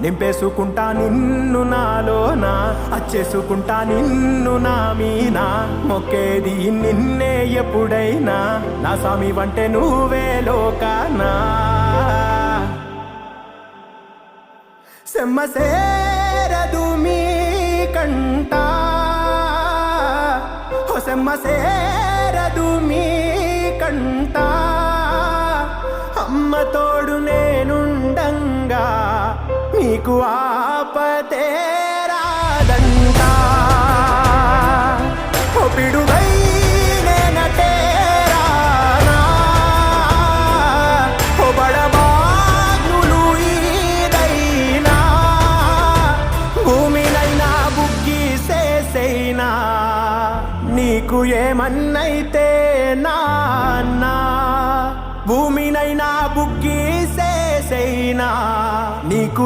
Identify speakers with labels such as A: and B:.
A: నింపేసుకుంటా నిన్ను నాలోన, అచ్చేసుకుంటా నిన్ను నా మీనా, మొక్కేది నిన్నే ఎప్పుడైనా, నా స్వామి వంటే నువ్వే లోకానా. సెమ్మసేరదు మీ కంట, సెమ్మసేరదు మీ కంట, అమ్మ తోడు నేనుండంగా నీకు ఆపతే రాదంట. ఓ పిడుగై నేనటేరానా, ఓ బడబాగ్నులు ఈదైనా, భూమినైనా బుగ్గి సేసైనా, నీకు ఏమన్నైతే నాన్నా, భూమినైనా బుగ్గి సేసైనా, నీకు